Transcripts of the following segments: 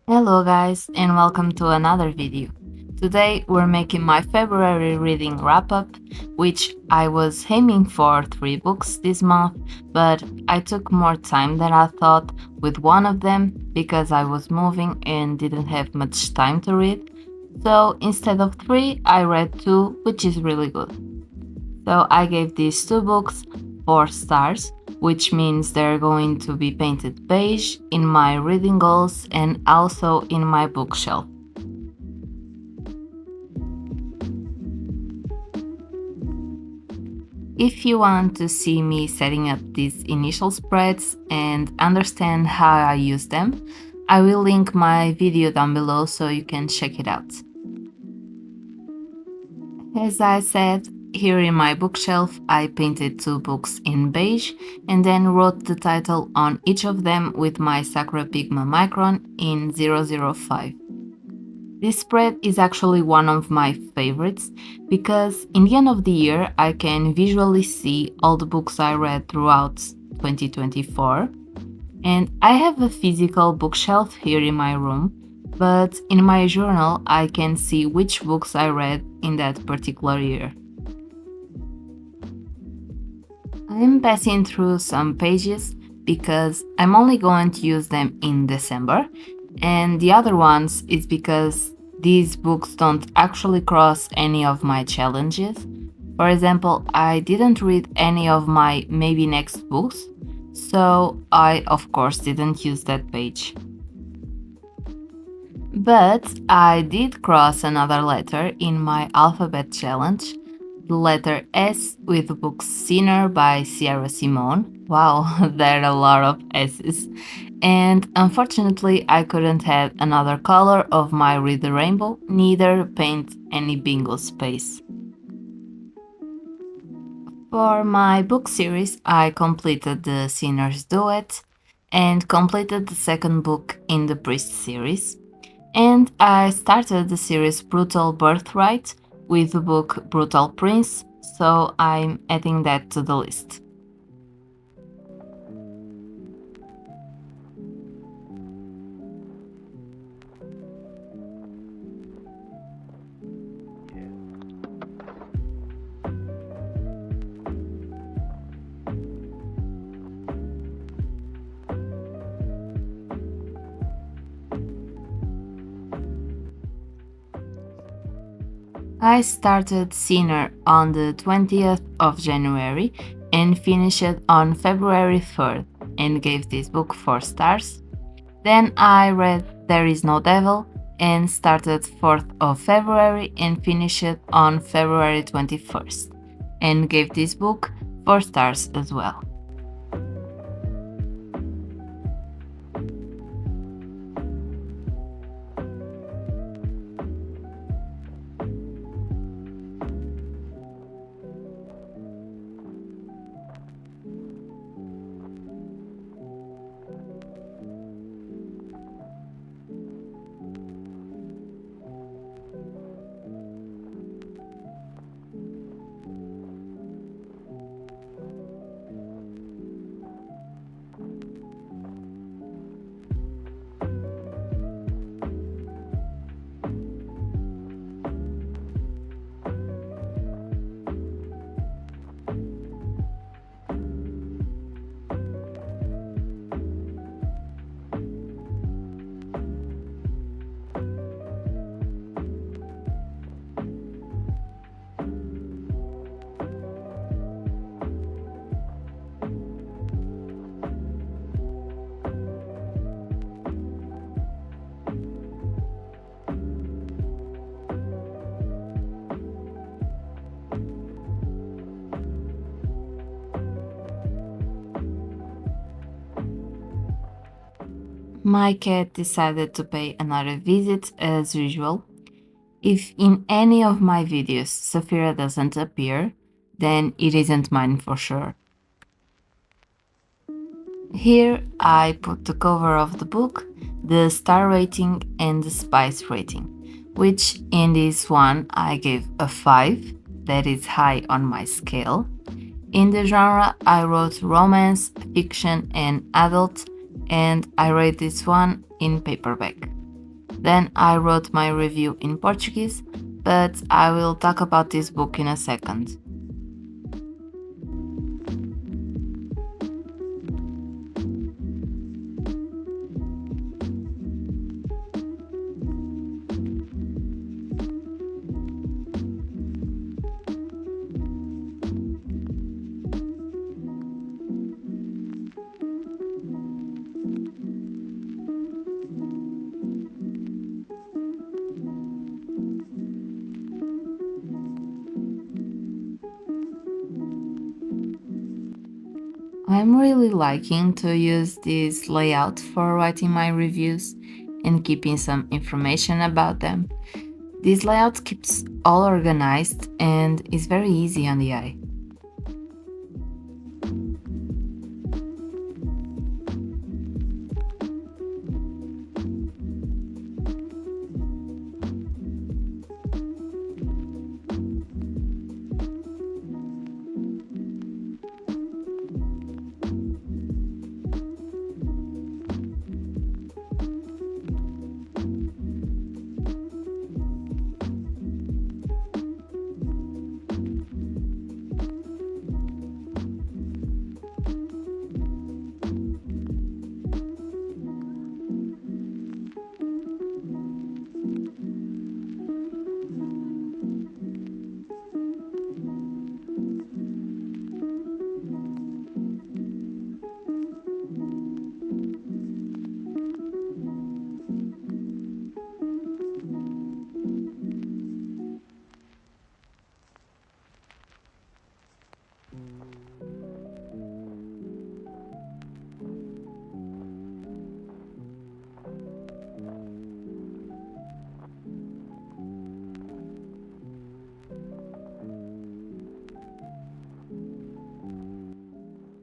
Hello guys and welcome to another video. Today we're making my February reading wrap-up, which I was aiming for 3 books this month, but I took more time than I thought with one of them because I was moving and didn't have much time to read. So instead of 3, I read 2, which is really good. So I gave these 2 books 4 stars, which means they're going to be painted beige in my reading goals and also in my bookshelf. If you want to see me setting up these initial spreads and understand how I use them, I will link my video down below so you can check it out. As I said, here in my bookshelf I painted 2 books in beige and then wrote the title on each of them with my Sakura Pigma Micron in 005. This spread is actually one of my favorites because in the end of the year I can visually see all the books I read throughout 2024, and I have a physical bookshelf here in my room, but in my journal I can see which books I read in that particular year. I'm passing through some pages because I'm only going to use them in December, and the other ones is because these books don't actually cross any of my challenges. For example, I didn't read any of my maybe next books, so I of course didn't use that page. But I did cross another letter in my alphabet challenge, the letter S with the book Sinner by Sierra Simone. Wow, there are a lot of S's. And unfortunately, I couldn't add another color of my Read the Rainbow, neither paint any bingo space. For my book series, I completed the Sinner's Duet and completed the second book in the Priest series. And I started the series Brutal Birthright with the book Brutal Prince, so I'm adding that to the list. I started Sinner on the 20th of January and finished it on February 3rd and gave this book 4 stars. Then I read There Is No Devil and started 4th of February and finished it on February 21st and gave this book 4 stars as well. My cat decided to pay another visit as usual. If in any of my videos Saphira doesn't appear, then it isn't mine for sure. Here I put the cover of the book, the star rating and the spice rating, which in this one I gave a 5, that is high on my scale. In the genre I wrote romance, fiction and adult, and I rate this one in paperback. Then I wrote my review in Portuguese, but I will talk about this book in a second. I'm really liking to use this layout for writing my reviews and keeping some information about them. This layout keeps all organized and is very easy on the eye.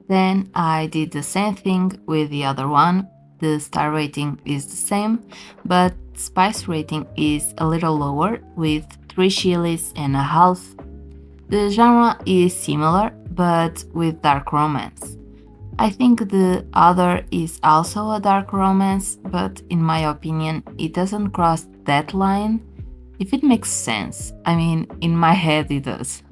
Then I did the same thing with the other one. The star rating is the same, but spice rating is a little lower with 3 chilies and a half. The genre is similar, but with dark romance. I think the other is also a dark romance, but in my opinion, it doesn't cross that line. If it makes sense, I mean, in my head it does.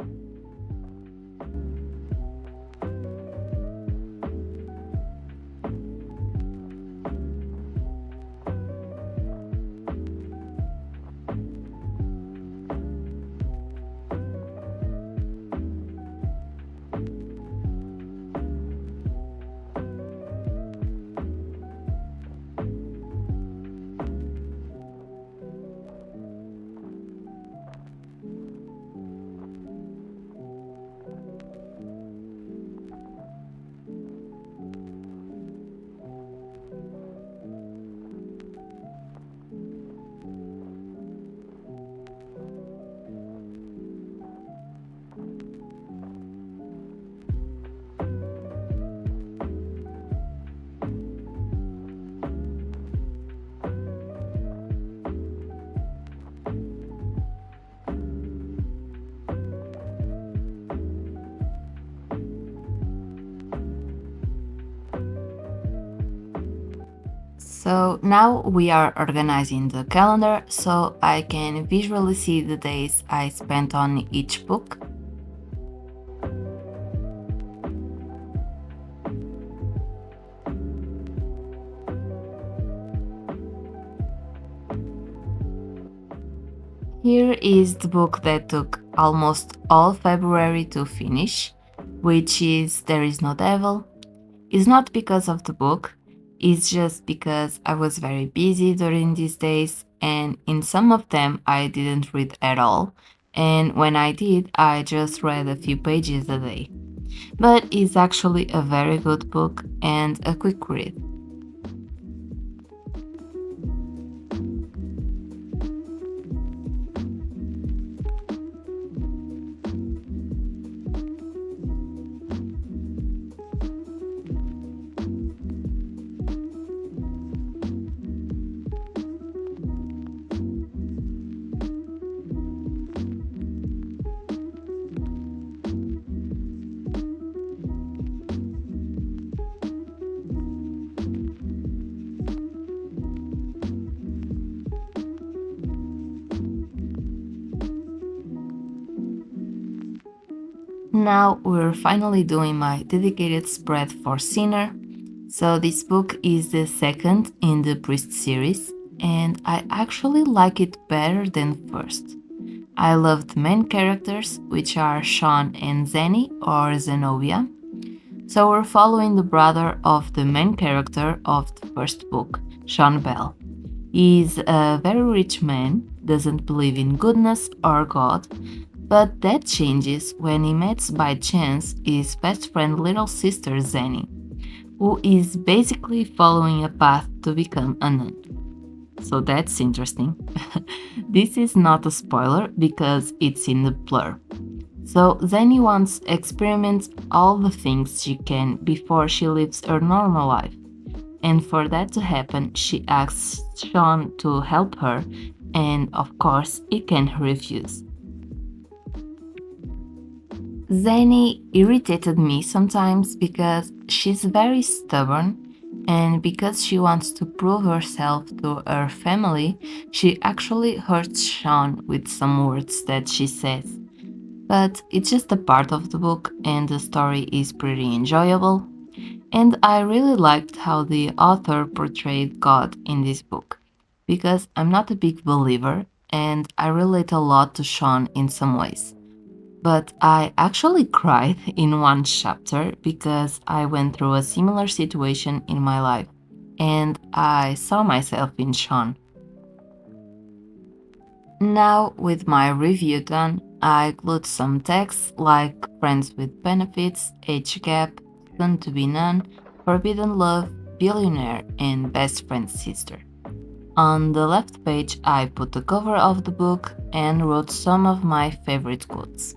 So now we are organizing the calendar so I can visually see the days I spent on each book. Here is the book that took almost all February to finish, which is There Is No Devil. It's not because of the book, it's just because I was very busy during these days, and in some of them I didn't read at all, and when I did, I just read a few pages a day. But it's actually a very good book and a quick read. Now we're finally doing my dedicated spread for Sinner. So this book is the second in the Priest series, and I actually like it better than first. I love the main characters, which are Sean and Zenny or Zenobia. So we're following the brother of the main character of the first book, Sean Bell. He's a very rich man, doesn't believe in goodness or God, but that changes when he meets by chance his best friend little sister Zenny, who is basically following a path to become a nun. So that's interesting. This is not a spoiler because it's in the blur. So Zenny wants to experiment all the things she can before she lives her normal life. And for that to happen, she asks Sean to help her, and of course, he can't refuse. Zenny irritated me sometimes because she's very stubborn, and because she wants to prove herself to her family, she actually hurts Sean with some words that she says. But it's just a part of the book, and the story is pretty enjoyable. And I really liked how the author portrayed God in this book, because I'm not a big believer and I relate a lot to Sean in some ways. But I actually cried in one chapter because I went through a similar situation in my life and I saw myself in Sean. Now, with my review done, I include some texts like friends with benefits, age gap, soon to be none, forbidden love, billionaire, and best friend's sister. On the left page, I put the cover of the book and wrote some of my favorite quotes.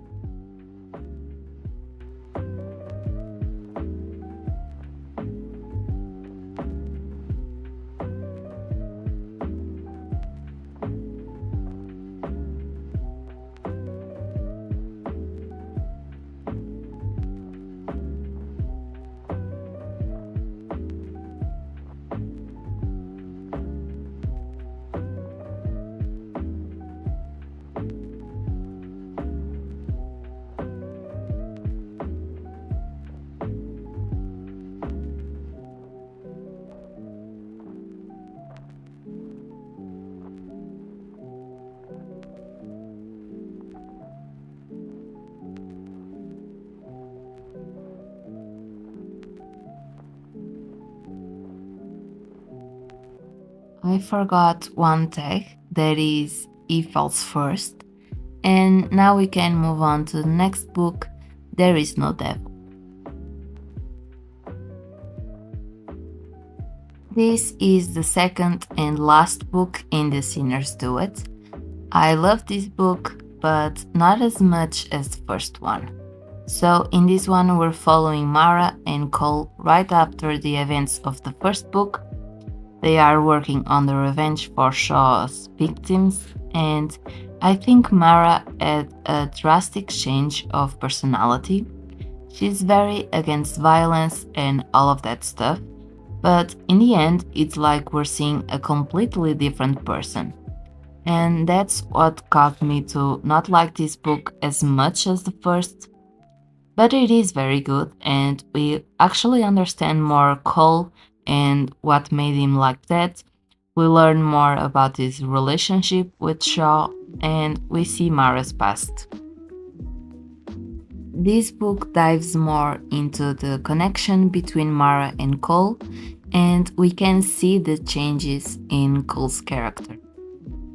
I forgot one tag, that is, he falls first. And now we can move on to the next book, There Is No Devil. This is the second and last book in the Sinner's Duet. I love this book, but not as much as the first one. So in this one we're following Mara and Cole right after the events of the first book. They are working on the revenge for Shaw's victims, and I think Mara had a drastic change of personality. She's very against violence and all of that stuff, but in the end, it's like we're seeing a completely different person. And that's what caused me to not like this book as much as the first. But it is very good, and we actually understand more Cole and what made him like that. We learn more about his relationship with Shaw, and we see Mara's past. This book dives more into the connection between Mara and Cole, and we can see the changes in Cole's character.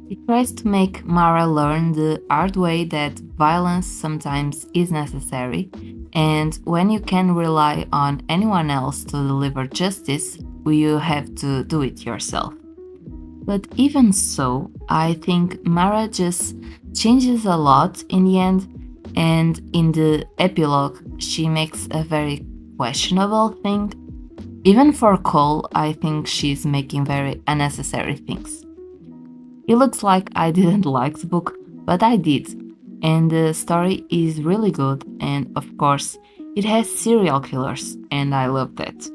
It tries to make Mara learn the hard way that violence sometimes is necessary, and when you can rely on anyone else to deliver justice, you have to do it yourself. But even so, I think Mara just changes a lot in the end, and in the epilogue, she makes a very questionable thing. Even for Cole, I think she's making very unnecessary things. It looks like I didn't like the book, but I did, and the story is really good, and of course, it has serial killers, and I love that.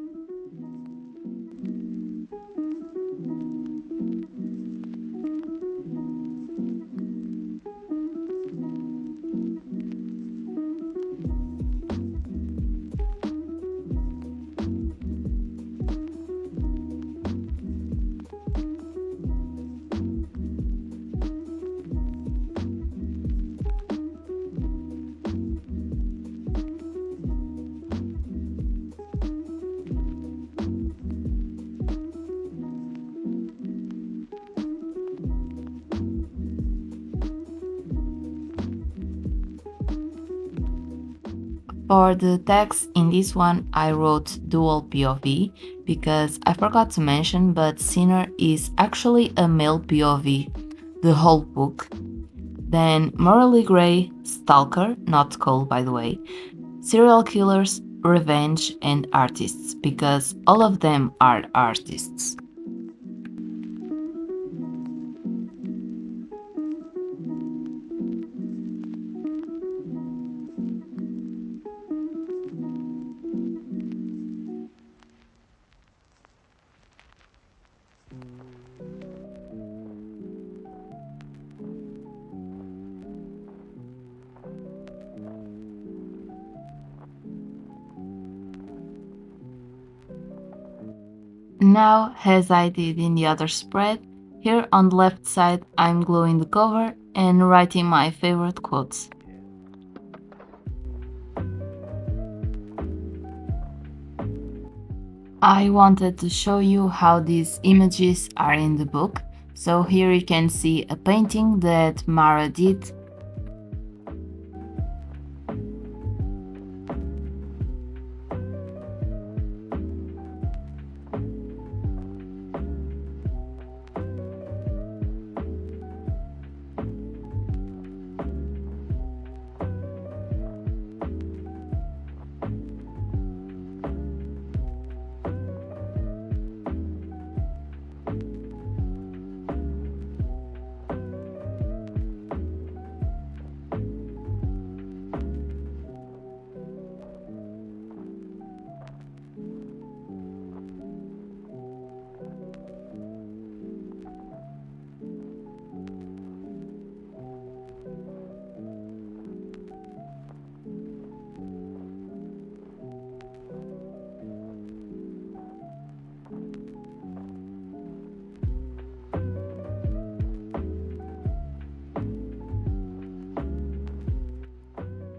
For the text in this one, I wrote dual POV because I forgot to mention, but Sinner is actually a male POV, the whole book. Then Morally Grey, Stalker, not Cole by the way, Serial Killers, Revenge, and Artists, because all of them are artists. Now, as I did in the other spread, here on the left side I'm gluing the cover and writing my favorite quotes. I wanted to show you how these images are in the book, so here you can see a painting that Mara did.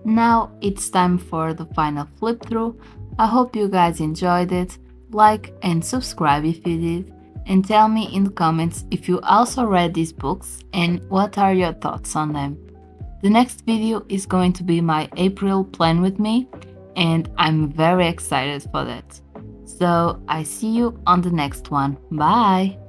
Now it's time for the final flip through. I hope you guys enjoyed it. Like and subscribe if you did, and tell me in the comments if you also read these books and what are your thoughts on them. The next video is going to be my April plan with me, and I'm very excited for that. So I see you on the next one. Bye!